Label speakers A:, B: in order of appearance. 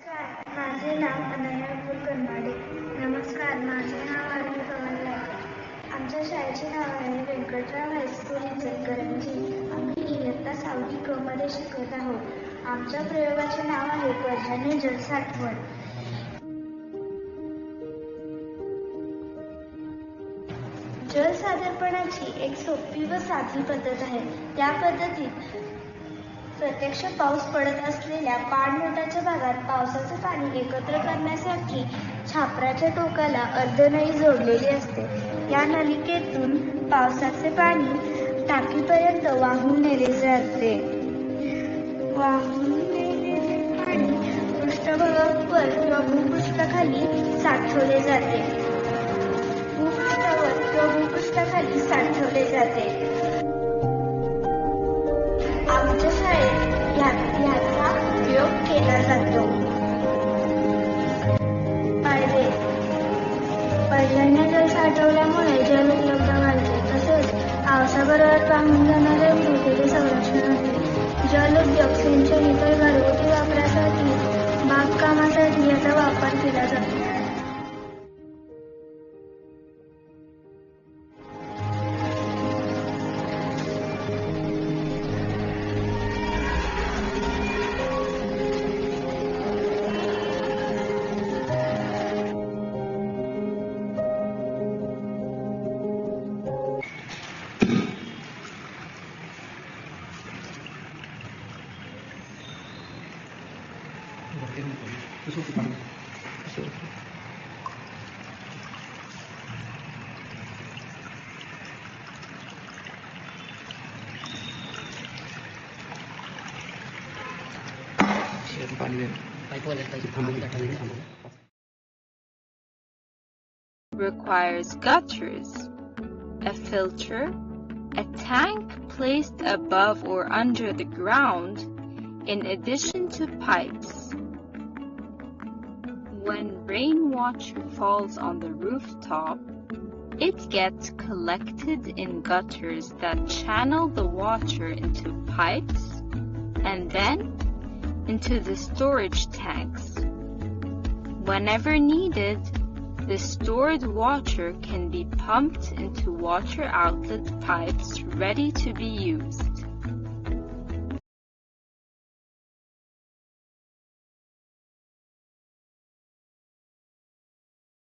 A: नमस्कार, माझे नाव अनया गुरकरमाडे. नमस्कार, माझे नाव आरवी पवन लाटे. आमच्या शाळेचे नाव आहे व्यंकटराव हायस्कूल इचलकरंजी. आम्ही इयत्ता 6वी क मध्ये शिकत आहोत. आमच्या प्रयोगाचे नाव आहे पर्जन्य जल साठवण. जल सादरपणाची एक सोपी व साधी पद्धत आहे. त्या पद्धतीत प्रत्यक्ष पाऊस पडत असलेल्या पाणलोटाच्या भागात पावसाचे पाणी एकत्र करण्यासाठी छापराच्या टोकाला अर्धनळी जोडलेली असते. या नलिकेतून पावसाचे पाणी टाकीपर्यंत वाहून नेले जाते. वाहून नेलेले पाणी पृष्ठभागावर किंवा भूपृष्ठाखाली साठवले जाते. भूपृष्ठावर किंवा भूपृष्ठाखाली साठवले जाते. आमच्या शाळेत ह्याचा उपयोग केला जातो. फायदे: पर्जन्य जल साठवल्यामुळे जल उपलब्ध वाढते. तसेच पावसाबरोबर वाहून जाणाऱ्या मृदेचे संरक्षण होते. जल उद्योग, सिंचन, इतर घरगुती वापरासाठी, बागकामासाठी याचा वापर केला जातो.
B: Requires gutters, a filter, a tank placed above or under the ground, in addition to pipes. When rainwater falls on the rooftop, it gets collected in gutters that channel the water into pipes and then into the storage tanks. Whenever needed, the stored water can be pumped into water outlet pipes ready to be used.